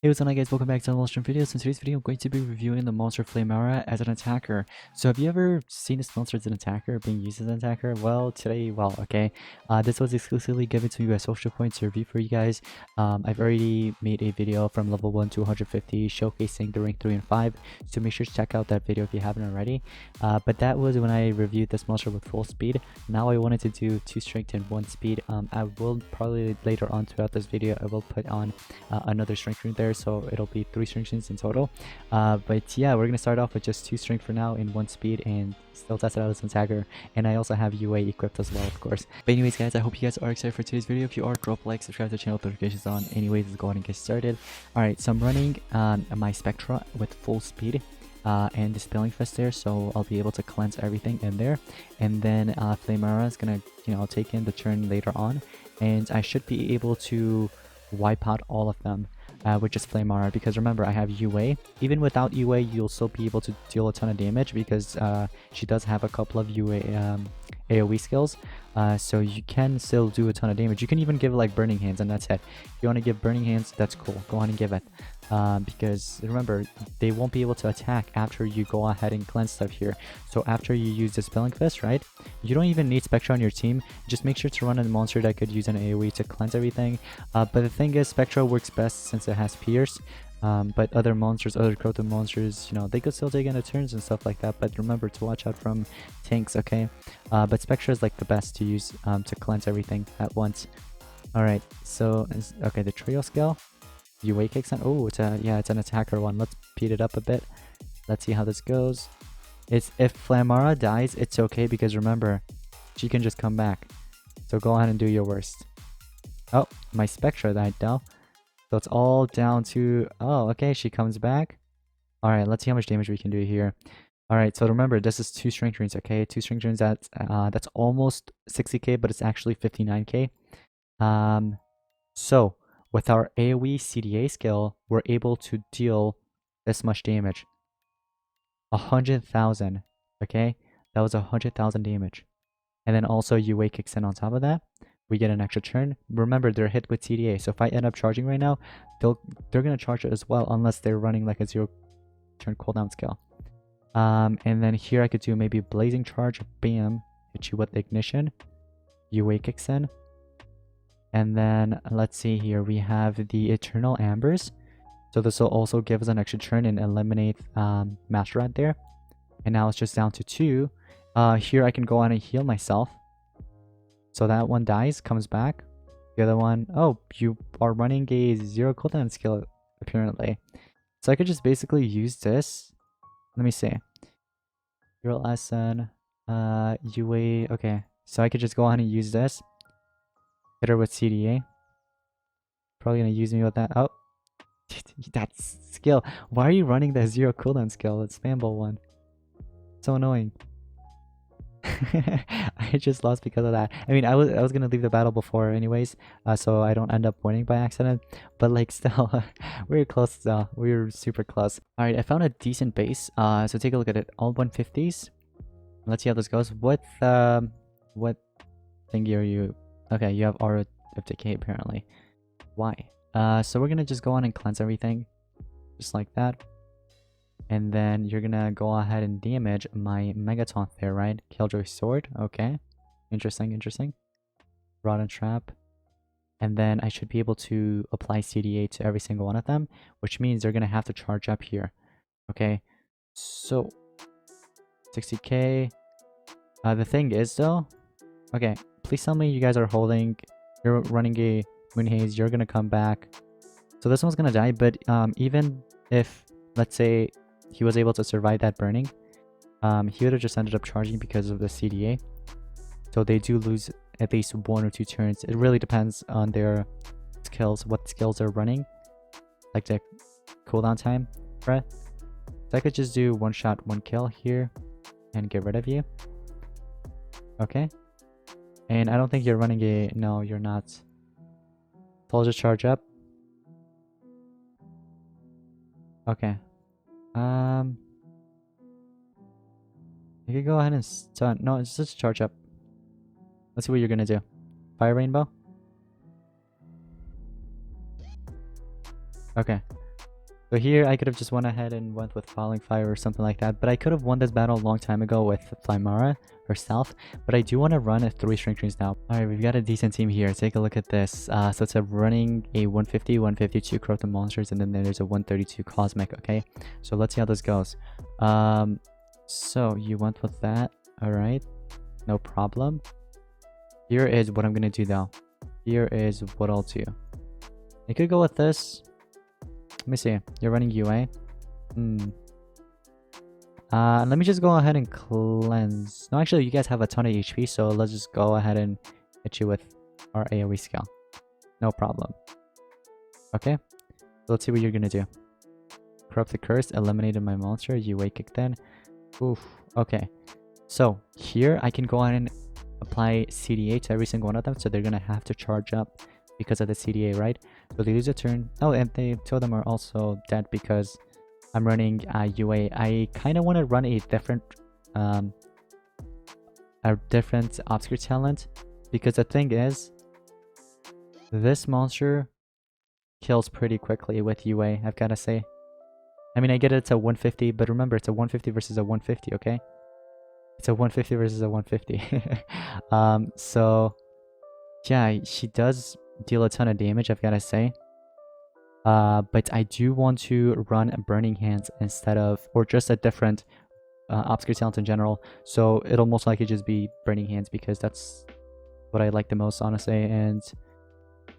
Hey, what's up guys, welcome back to another stream video. So in today's video I'm going to be reviewing the monster Flameara as an attacker. So have you ever seen this monster as an attacker, being used as an attacker? Well, today, this was exclusively given to me by Social Points to review for you guys. I've already made a video from level 1 to 150 showcasing the rank 3 and 5, so make sure to check out that video if you haven't already. But that was when I reviewed this monster with full speed. Now I wanted to do 2 strength and 1 speed. I will probably later on throughout this video I will put on another strength rune there, so it'll be 3 strength runes in total. But yeah, we're gonna start off with just 2 strength for now and 1 speed, and still test it out as an attacker. And I also have UA equipped as well, of course. But anyways guys, I hope you guys are excited for today's video. If you are, drop a like, subscribe to the channel, notifications on. Anyways, let's go ahead and get started. Alright, so I'm running my Spectra with full speed and Dispelling Fist there, so I'll be able to cleanse everything in there. And then Flameara is gonna, take in the turn later on, and I should be able to wipe out all of them with just Flameara, because remember I have UA. Even without UA you'll still be able to deal a ton of damage, because she does have a couple of UA AoE skills, so you can still do a ton of damage. You can even give like Burning Hands and that's it. If you want to give Burning Hands, that's cool, go on and give it, because remember they won't be able to attack after you go ahead and cleanse stuff here. So after you use Dispelling Fist, right, you don't even need Spectra on your team. Just make sure to run a monster that could use an AoE to cleanse everything. But the thing is, Spectra works best since it has Pierce. But other monsters, other Croton monsters, they could still take into turns and stuff like that. But remember to watch out from tanks, okay? But Spectra is like the best to use to cleanse everything at once. Alright, so, okay, the trio skill. UA kicks in. Oh, it's an attacker one. Let's speed it up a bit. Let's see how this goes. If Flameara dies, it's okay, because remember, she can just come back. So go ahead and do your worst. Oh, my Spectra died though. So it's all down to... Oh, okay, she comes back. Alright, let's see how much damage we can do here. Alright, so remember, this is 2 strength runes, okay? 2 strength runes, that's almost 60k, but it's actually 59k. So, with our AoE CDA skill, we're able to deal this much damage. 100,000, okay? That was 100,000 damage. And then also UA kicks in on top of that. We get an extra turn. Remember, they're hit with CDA, so if I end up charging right now, they're gonna charge it as well, unless they're running like a 0 turn cooldown skill. And then here I could do maybe Blazing Charge, bam, hit you with the ignition. UA kicks in. And then let's see here, we have the Eternal Ambers. So this will also give us an extra turn and eliminate Master Rat there. And now it's just down to 2. Here I can go on and heal myself. So that one dies, comes back. The other one, oh, you are running a 0 cooldown skill apparently. So I could just basically use this. Let me see. Hero lesson, UA. Okay, so I could just go on and use this. Hit her with CDA. Probably gonna use me with that. Oh, that skill. Why are you running that 0 cooldown skill? It's Spamball one. So annoying. I just lost because of that. I mean, I was gonna leave the battle before anyways, so I don't end up winning by accident. But like, still, we were close. Still, we were super close. All right, I found a decent base. So take a look at it. All 150s. Let's see how this goes. What thingy are you? Okay, you have aura of decay apparently. Why? So we're gonna just go on and cleanse everything, just like that. And then you're gonna go ahead and damage my Megaton there, right? Killjoy Sword, okay. Interesting. Rotten Trap. And then I should be able to apply CDA to every single one of them, which means they're gonna have to charge up here. Okay, so 60k. The thing is though, okay, please tell me you guys are holding, you're running a Moon Haze, you're gonna come back. So this one's gonna die, but even if, let's say, he was able to survive that burning, he would have just ended up charging because of the CDA. So they do lose at least 1 or 2 turns. It really depends on their skills, what skills they're running, like the cooldown time, right? So I could just do 1 shot, 1 kill here and get rid of you. Okay. And I don't think you're running a... No, you're not. So I'll just charge up. Okay. You could go ahead and stun. No, it's just charge up. Let's see what you're gonna do. Fire Rainbow. Okay. So here I could have just went ahead and went with Falling Fire or something like that, but I could have won this battle a long time ago with Flameara herself, but I do want to run a 3 string trees now. Alright, we've got a decent team here. Take a look at this. So it's a running a 150, 152 Croton monsters, and then there's a 132 Cosmic, okay? So let's see how this goes. So you went with that. Alright, no problem. Here is what I'm going to do though. Here is what I'll do. I could go with this. Let me see. You're running UA. Let me just go ahead and cleanse. No, actually, you guys have a ton of HP, so let's just go ahead and hit you with our AoE skill. No problem. Okay. So let's see what you're gonna do. Corrupt the Curse, eliminated my monster. UA kicked in. Oof. Okay. So here I can go ahead and apply CDA to every single one of them, so they're gonna have to charge up because of the CDA, right? So they lose a turn. Oh, and two of them are also dead because I'm running UA. I kind of want to run a different obscure talent, because the thing is, this monster kills pretty quickly with UA, I've got to say. I mean, I get it's a 150, but remember, it's a 150 versus a 150, okay? It's a 150 versus a 150. So yeah, she does deal a ton of damage, I've got to say. But I do want to run a Burning Hands instead of, or just a different obscure talent in general. So it'll most likely just be Burning Hands because that's what I like the most, honestly. And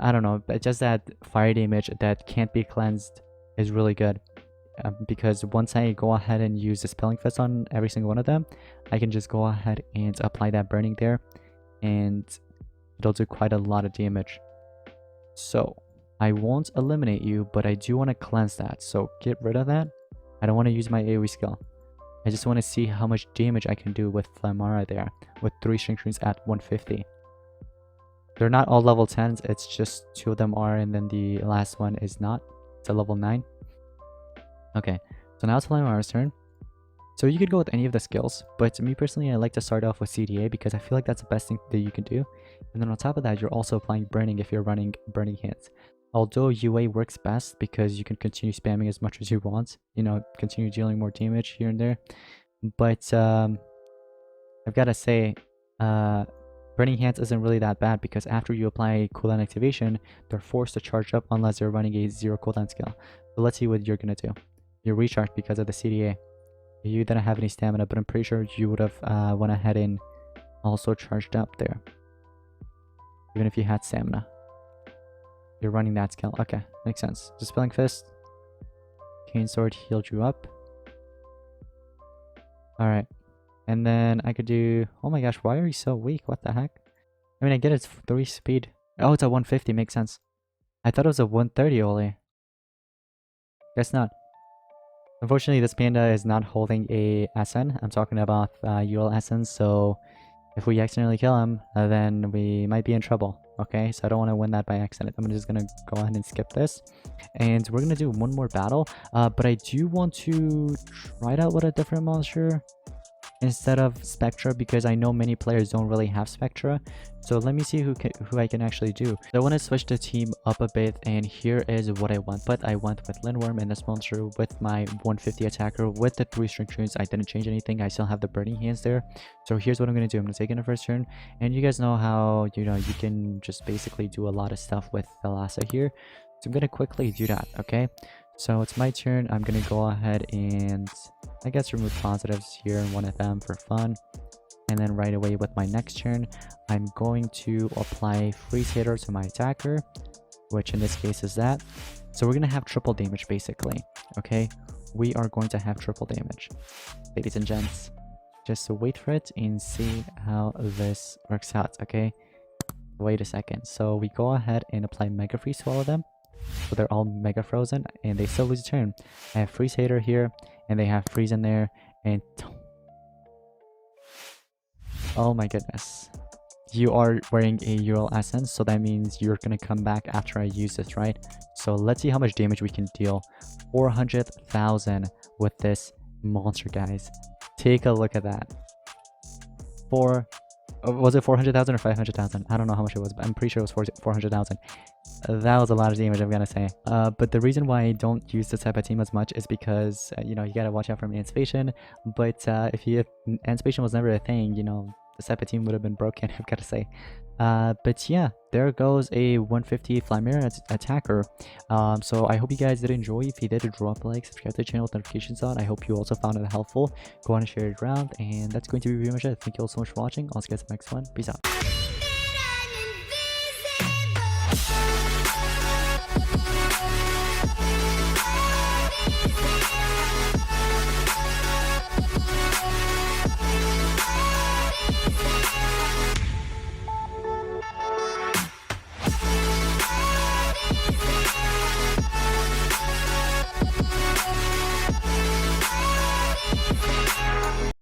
I don't know, but just that fire damage that can't be cleansed is really good. Because once I go ahead and use the Spelling Fist on every single one of them, I can just go ahead and apply that burning there, and it'll do quite a lot of damage. So I won't eliminate you, but I do want to cleanse that, so get rid of that. I don't want to use my AoE skill. I just want to see how much damage I can do with Flameara there, with 3 string trees at 150. They're not all level 10s, it's just 2 of them are, and then the last one is not. It's a level 9. Okay, so now it's Flameara's turn. So you could go with any of the skills, but me personally, I like to start off with CDA because I feel like that's the best thing that you can do. And then on top of that, you're also applying Burning if you're running Burning Hands. Although UA works best because you can continue spamming as much as you want, you know, continue dealing more damage here and there. But I've got to say, Burning Hands isn't really that bad because after you apply cooldown activation, they're forced to charge up unless you're running a 0 cooldown skill. So let's see what you're going to do. You're recharged because of the CDA. You didn't have any stamina, but I'm pretty sure you would have went ahead and also charged up there. Even if you had stamina. You're running that skill. Okay, makes sense. Dispelling Fist. Cane Sword healed you up. Alright. And then I could do... Oh my gosh, why are you so weak? What the heck? I mean, I get it's 3 speed. Oh, it's a 150. Makes sense. I thought it was a 130 only. Guess not. Unfortunately, this panda is not holding a SN. I'm talking about UL SN, so if we accidentally kill him, then we might be in trouble. Okay, so I don't want to win that by accident. I'm just gonna go ahead and skip this, and we're gonna do one more battle. But I do want to try it out with a different monster instead of Spectra because I know many players don't really have Spectra. So let me see who I can actually do. So I want to switch the team up a bit, and here is what I went. But I went with Lindworm in this monster with my 150 attacker with the 3 string tunes. I didn't change anything. I still have the Burning Hands there. So here's what I'm going to do. I'm going to take in the first turn, and you guys know how, you know, you can just basically do a lot of stuff with Thalassa here. So I'm going to quickly do that, okay? So it's my turn. I'm going to go ahead and I guess remove positives here in one of them for fun. And then right away with my next turn, I'm going to apply Freeze Hater to my attacker, which in this case is that. So we're going to have triple damage basically, okay? We are going to have triple damage, ladies and gents. Just wait for it and see how this works out, okay? Wait a second. So we go ahead and apply Mega Freeze to all of them. So they're all Mega Frozen and they still lose a turn. I have Freeze Hater here and they have Freeze in there and... Oh my goodness. You are wearing a UL Essence, so that means you're gonna come back after I use this, right? So let's see how much damage we can deal. 400,000 with this monster, guys. Take a look at that. Was it 400,000 or 500,000? I don't know how much it was, but I'm pretty sure it was 400,000. That was a lot of damage, I'm gonna say. But the reason why I don't use this type of team as much is because, you know, you gotta watch out from anticipation. But if anticipation was never a thing, you know, this type of team would have been broken, I've gotta say. But yeah, there goes a 150 Flameara attacker. So I hope you guys did enjoy. If you did, drop a like, subscribe to the channel with notifications on. I hope you also found it helpful. Go on and share it around, and that's going to be pretty much it. Thank you all so much for watching. I'll see you guys in the next one. Peace out.